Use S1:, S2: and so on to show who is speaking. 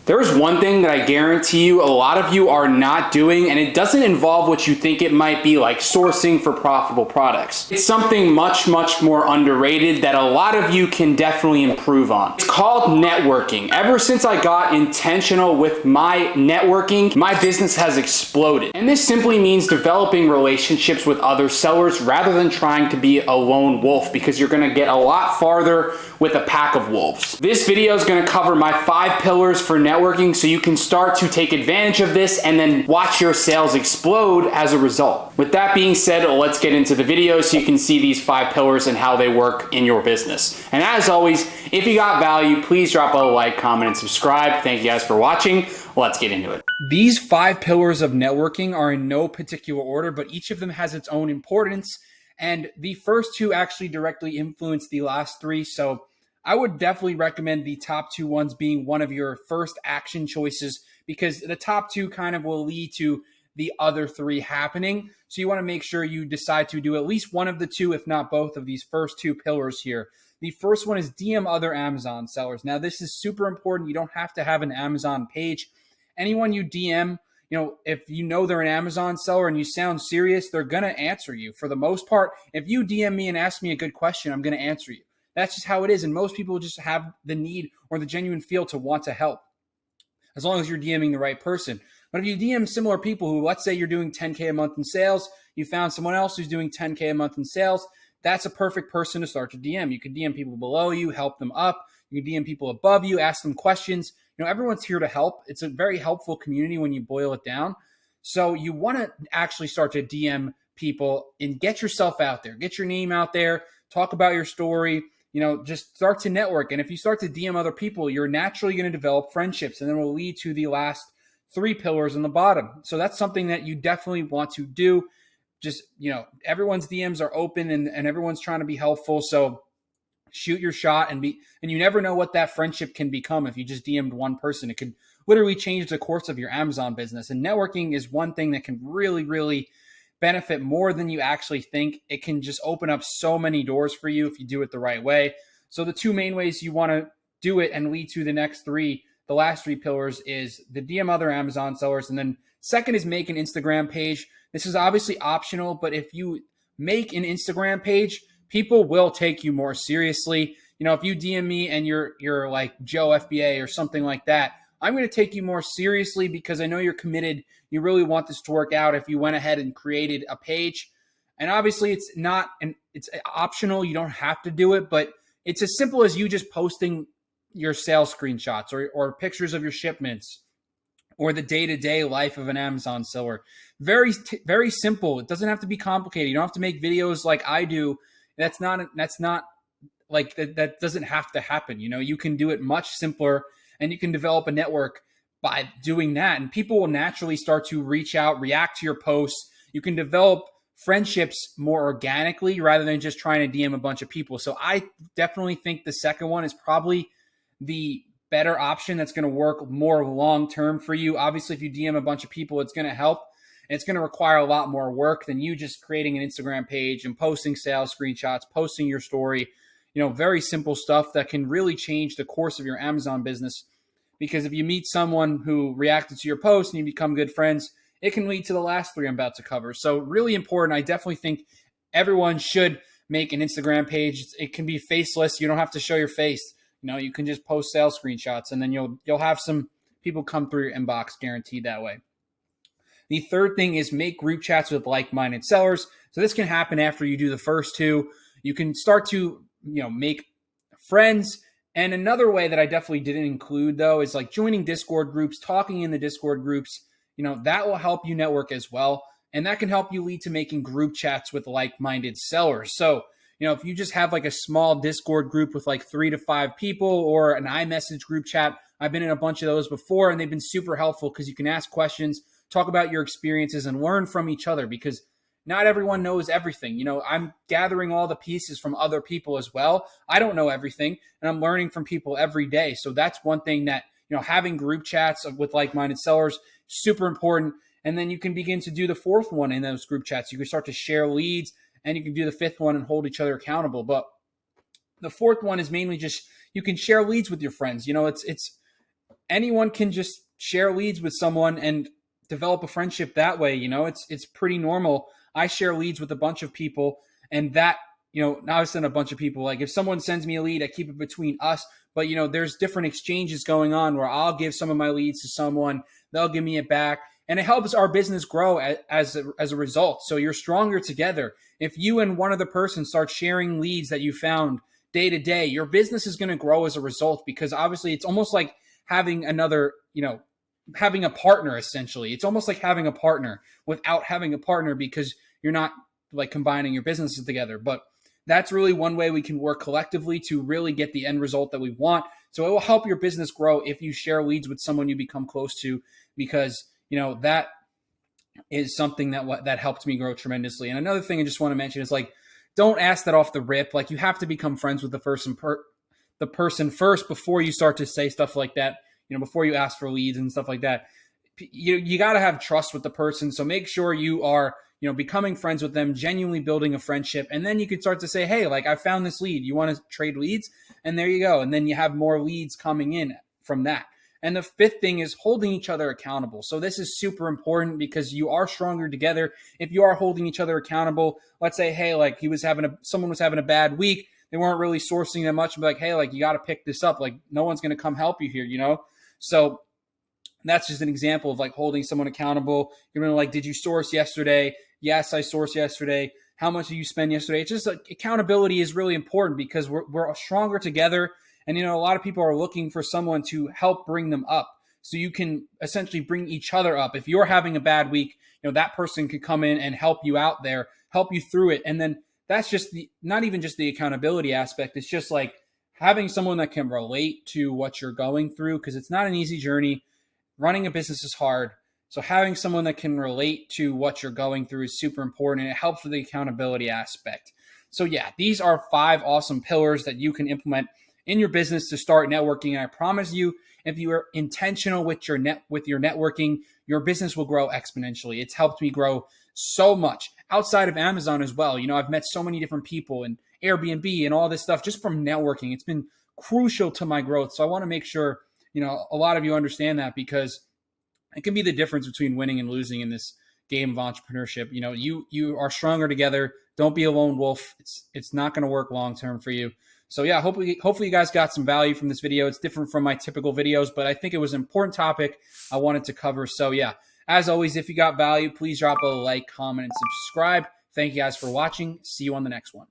S1: There's one thing that I guarantee you a lot of you are not doing, and it doesn't involve what you think it might be, like sourcing for profitable products. It's something much, much more underrated that a lot of you can definitely improve on. It's called networking. Ever since I got intentional with my networking, my business has exploded. And this simply means developing relationships with other sellers rather than trying to be a lone wolf, because you're gonna get a lot farther with a pack of wolves. This video is gonna cover my 5 pillars for networking so you can start to take advantage of this and then watch your sales explode as a result. With that being said, let's get into the video so you can see these 5 pillars and how they work in your business. And as always, if you got value, please drop a like, comment, and subscribe. Thank you guys for watching. Let's get into it. These 5 pillars of networking are in no particular order, but each of them has its own importance. And the first 2 actually directly influence the last 3. So I would definitely recommend the top 2 ones being one of your first action choices, because the top 2 kind of will lead to the other 3 happening. So you want to make sure you decide to do at least one of the 2, if not both of these first 2 pillars here. The first one is DM other Amazon sellers. Now, this is super important. You don't have to have an Amazon page. Anyone you DM, if you know they're an Amazon seller and you sound serious, they're going to answer you. For the most part, if you DM me and ask me a good question, I'm going to answer you. That's just how it is. And most people just have the need or the genuine feel to want to help, as long as you're DMing the right person. But if you DM similar people who, let's say you're doing 10K a month in sales, you found someone else who's doing 10K a month in sales, that's a perfect person to start to DM. You can DM people below you, help them up. You can DM people above you, ask them questions. Everyone's here to help. It's a very helpful community when you boil it down. So you want to actually start to DM people and get yourself out there. Get your name out there. Talk about your story. Just start to network. And if you start to DM other people, you're naturally going to develop friendships, and then will lead to the last 3 pillars on the bottom. So that's something that you definitely want to do. Just, everyone's DMs are open and everyone's trying to be helpful. So shoot your shot and you never know what that friendship can become. If you just DM'd one person, it could literally change the course of your Amazon business. And networking is one thing that can really, really benefit more than you actually think. It can just open up so many doors for you if you do it the right way. So the 2 main ways you want to do it and lead to the next 3, the last 3 pillars, is the DM other Amazon sellers. And then second is make an Instagram page. This is obviously optional, but if you make an Instagram page, people will take you more seriously. If you DM me and you're like Joe FBA or something like that, I'm going to take you more seriously because I know you're committed. You really want this to work out if you went ahead and created a page. And obviously it's optional. You don't have to do it, but it's as simple as you just posting your sales screenshots or pictures of your shipments or the day-to-day life of an Amazon seller. Very, very simple. It doesn't have to be complicated. You don't have to make videos like I do. That's not like that doesn't have to happen. You can do it much simpler, and you can develop a network by doing that. And people will naturally start to reach out, react to your posts. You can develop friendships more organically rather than just trying to DM a bunch of people. So I definitely think the second one is probably the better option that's going to work more long-term for you. Obviously, if you DM a bunch of people, it's going to help. And it's going to require a lot more work than you just creating an Instagram page and posting sales screenshots, posting your story, very simple stuff that can really change the course of your Amazon business. Because if you meet someone who reacted to your post and you become good friends, it can lead to the last 3 I'm about to cover. So really important. I definitely think everyone should make an Instagram page. It can be faceless. You don't have to show your face. You can just post sales screenshots, and then you'll have some people come through your inbox guaranteed that way. The third thing is make group chats with like-minded sellers. So this can happen after you do the first 2. You can start to, make friends. And another way that I definitely didn't include, though, is like joining Discord groups, talking in the Discord groups. That will help you network as well. And that can help you lead to making group chats with like-minded sellers. So, if you just have like a small Discord group with like 3 to 5 people, or an iMessage group chat, I've been in a bunch of those before, and they've been super helpful because you can ask questions, talk about your experiences, and learn from each other, because not everyone knows everything. I'm gathering all the pieces from other people as well. I don't know everything, and I'm learning from people every day. So that's one thing that, having group chats with like-minded sellers, super important. And then you can begin to do the 4th one in those group chats. You can start to share leads, and you can do the 5th one and hold each other accountable. But the 4th one is mainly just, you can share leads with your friends. It's anyone can just share leads with someone and develop a friendship that way. It's pretty normal. I share leads with a bunch of people, and that, now I send a bunch of people. Like if someone sends me a lead, I keep it between us. But there's different exchanges going on where I'll give some of my leads to someone, they'll give me it back, and it helps our business grow as a result. So you're stronger together. If you and one other person start sharing leads that you found day to day, your business is going to grow as a result, because obviously it's almost like having another, having a partner. Essentially, it's almost like having a partner without having a partner, because you're not like combining your businesses together. But that's really one way we can work collectively to really get the end result that we want. So it will help your business grow if you share leads with someone you become close to, because that is something that helped me grow tremendously. And another thing I just want to mention is, like, don't ask that off the rip. Like, you have to become friends with the person first before you start to say stuff like that. Before you ask for leads and stuff like that. You got to have trust with the person. So make sure you are becoming friends with them, genuinely building a friendship. And then you can start to say, hey, like, I found this lead. You want to trade leads? And there you go. And then you have more leads coming in from that. And the fifth thing is holding each other accountable. So this is super important, because you are stronger together if you are holding each other accountable. Let's say, hey, like someone was having a bad week. They weren't really sourcing that much. And be like, hey, like, you got to pick this up. Like, no one's going to come help you here, So that's just an example of like holding someone accountable. You're going to like, did you source yesterday? Yes, I sourced yesterday. How much did you spend yesterday? It's just like accountability is really important, because we're stronger together. And, a lot of people are looking for someone to help bring them up. So you can essentially bring each other up. If you're having a bad week, that person could come in and help you out there, help you through it. And then that's just not even just the accountability aspect. It's just like having someone that can relate to what you're going through, because it's not an easy journey. Running a business is hard. So having someone that can relate to what you're going through is super important, and it helps with the accountability aspect. So yeah, these are 5 awesome pillars that you can implement in your business to start networking. And I promise you, if you are intentional with your networking, your business will grow exponentially. It's helped me grow so much outside of Amazon as well. I've met so many different people and Airbnb and all this stuff just from networking. It's been crucial to my growth. So I want to make sure, a lot of you understand that, because it can be the difference between winning and losing in this game of entrepreneurship. You are stronger together. Don't be a lone wolf. It's not going to work long-term for you. So yeah, hopefully you guys got some value from this video. It's different from my typical videos, but I think it was an important topic I wanted to cover. So yeah, as always, if you got value, please drop a like, comment, and subscribe. Thank you guys for watching. See you on the next one.